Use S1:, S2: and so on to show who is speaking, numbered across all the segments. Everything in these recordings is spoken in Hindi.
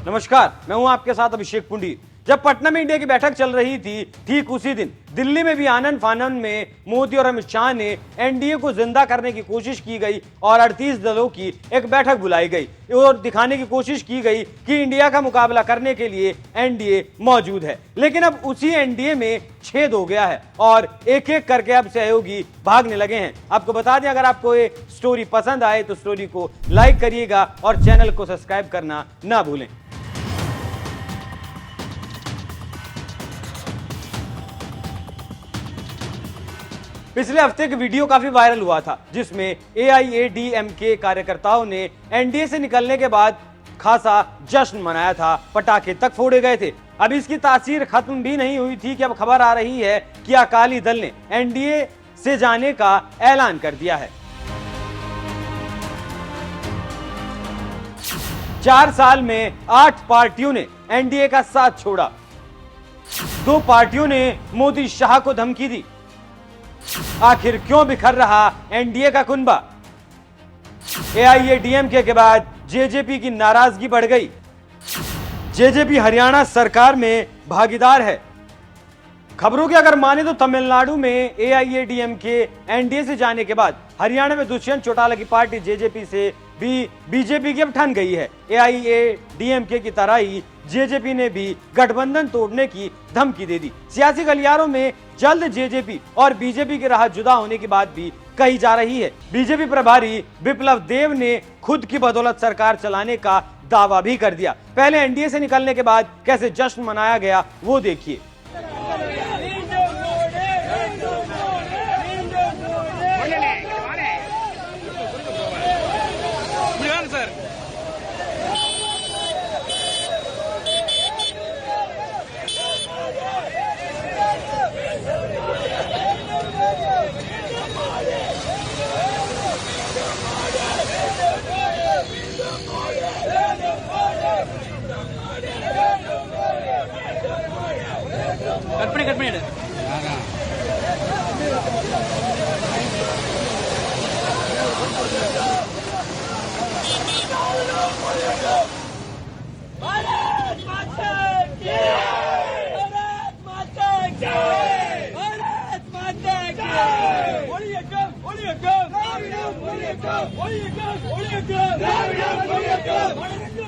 S1: नमस्कार, मैं हूं आपके साथ अभिषेक पुंडी। जब पटना में इंडिया की बैठक चल रही थी, ठीक उसी दिन दिल्ली में भी आनन फानन में मोदी और अमित शाह ने एनडीए को जिंदा करने की कोशिश की गई और 38 दलों की एक बैठक बुलाई गई और दिखाने की कोशिश की गई कि इंडिया का मुकाबला करने के लिए एनडीए मौजूद है। लेकिन अब उसी एनडीए में छेद हो गया है और एक एक करके अब सहयोगी भागने लगे हैं। आपको बता दें, अगर आपको ये स्टोरी पसंद आए तो स्टोरी को लाइक करिएगा और चैनल को सब्सक्राइब करना ना भूलें। पिछले हफ्ते एक वीडियो काफी वायरल हुआ था जिसमें एआईएडीएमके कार्यकर्ताओं ने एनडीए से निकलने के बाद खासा जश्न मनाया था, पटाखे तक फोड़े गए थे। अब इसकी तासीर खत्म भी नहीं हुई थी कि अब खबर आ रही है कि अकाली दल ने एनडीए से जाने का ऐलान कर दिया है। 4 साल में 8 पार्टियों ने एनडीए का साथ छोड़ा। 2 पार्टियों ने मोदी शाह को धमकी दी। आखिर क्यों बिखर रहा एनडीए का कुनबा? एआईएडीएमके के बाद जेजेपी की नाराजगी बढ़ गई। जेजेपी हरियाणा सरकार में भागीदार है। खबरों की अगर माने तो तमिलनाडु में एआईएडीएमके एनडीए से जाने के बाद हरियाणा में दुष्यंत चौटाला की पार्टी जेजेपी से भी बीजेपी की अब ठन गई है। एआईएडीएमके की तरह ही जेजेपी ने भी गठबंधन तोड़ने की धमकी दे दी। सियासी गलियारों में जल्द जेजेपी और बीजेपी की राह जुदा होने की बात भी कही जा रही है। बीजेपी प्रभारी बिप्लब देब ने खुद की बदौलत सरकार चलाने का दावा भी कर दिया। पहले एनडीए से निकलने के बाद कैसे जश्न मनाया गया वो देखिए।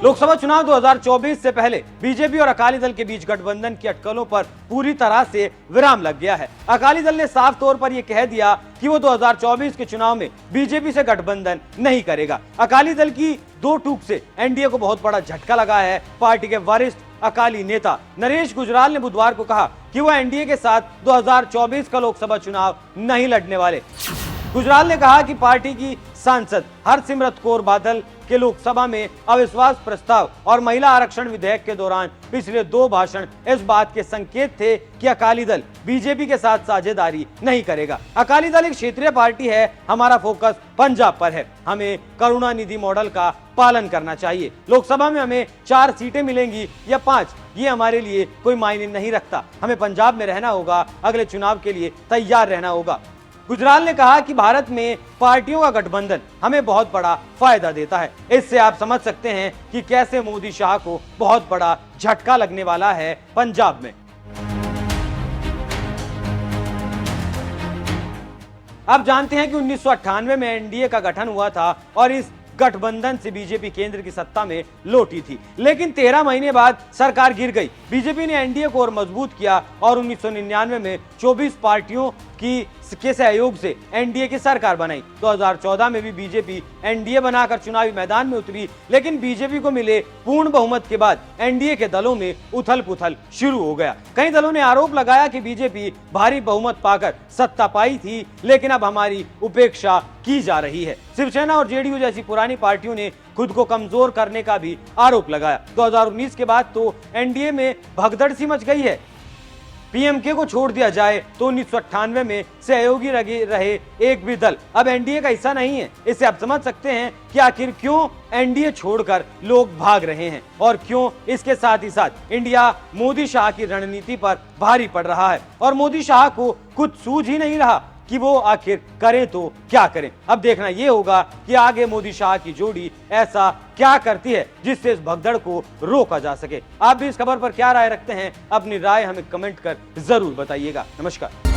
S1: लोकसभा चुनाव 2024 से पहले बीजेपी और अकाली दल के बीच गठबंधन की अटकलों पर पूरी तरह से विराम लग गया है। अकाली दल ने साफ तौर पर यह कह दिया कि वो 2024 के चुनाव में बीजेपी से गठबंधन नहीं करेगा। अकाली दल की 2 टूक से एनडीए को बहुत बड़ा झटका लगा है। पार्टी के वरिष्ठ अकाली नेता नरेश गुजराल ने बुधवार को कहा कि वो एनडीए के साथ 2024 का लोकसभा चुनाव नहीं लड़ने वाले। गुजराल ने कहा कि पार्टी की सांसद हरसिमरत कौर बादल के लोकसभा में अविश्वास प्रस्ताव और महिला आरक्षण विधेयक के दौरान पिछले 2 भाषण इस बात के संकेत थे कि अकाली दल बीजेपी के साथ साझेदारी नहीं करेगा। अकाली दल एक क्षेत्रीय पार्टी है। हमारा फोकस पंजाब पर है। हमें करुणानिधि मॉडल का पालन करना चाहिए। लोकसभा में हमें 4 सीटें मिलेंगी या 5, ये हमारे लिए कोई मायने नहीं रखता। हमें पंजाब में रहना होगा। अगले चुनाव के लिए तैयार रहना होगा। गुजराल ने कहा कि भारत में पार्टियों का गठबंधन हमें बहुत बड़ा फायदा देता है। इससे आप समझ सकते हैं कि कैसे मोदी शाह को बहुत बड़ा झटका लगने वाला है पंजाब में। आप जानते हैं कि 1998 में एनडीए का गठन हुआ था और इस गठबंधन से बीजेपी केंद्र की सत्ता में लौटी थी। लेकिन 13 महीने बाद सरकार गिर गई। बीजेपी ने एनडीए को और मजबूत किया और 1999 में 24 पार्टियों के सहयोग से एनडीए की सरकार बनाई। 2014 में भी बीजेपी एनडीए बनाकर चुनावी मैदान में उतरी, लेकिन बीजेपी को मिले पूर्ण बहुमत के बाद एनडीए के दलों में उथल पुथल शुरू हो गया। कई दलों ने आरोप लगाया कि बीजेपी भारी बहुमत पाकर सत्ता पाई थी, लेकिन अब हमारी उपेक्षा की जा रही है। शिवसेना और जेडीयू जैसी पुरानी पार्टियों ने खुद को कमजोर करने का भी आरोप लगाया। 2019 के बाद तो एनडीए में भगदड़ सी मच गई है। पीएमके को छोड़ दिया जाए तो 1998 में सहयोगी रहे एक भी दल अब एनडीए का हिस्सा नहीं है। इससे आप समझ सकते हैं कि आखिर क्यों एनडीए छोड़कर लोग भाग रहे हैं और क्यों इसके साथ ही साथ इंडिया मोदी शाह की रणनीति पर भारी पड़ रहा है और मोदी शाह को कुछ सूझ ही नहीं रहा कि वो आखिर करें तो क्या करें। अब देखना यह होगा कि आगे मोदी शाह की जोड़ी ऐसा क्या करती है जिससे इस भगदड़ को रोका जा सके। आप भी इस खबर पर क्या राय रखते हैं, अपनी राय हमें कमेंट कर जरूर बताइएगा। नमस्कार।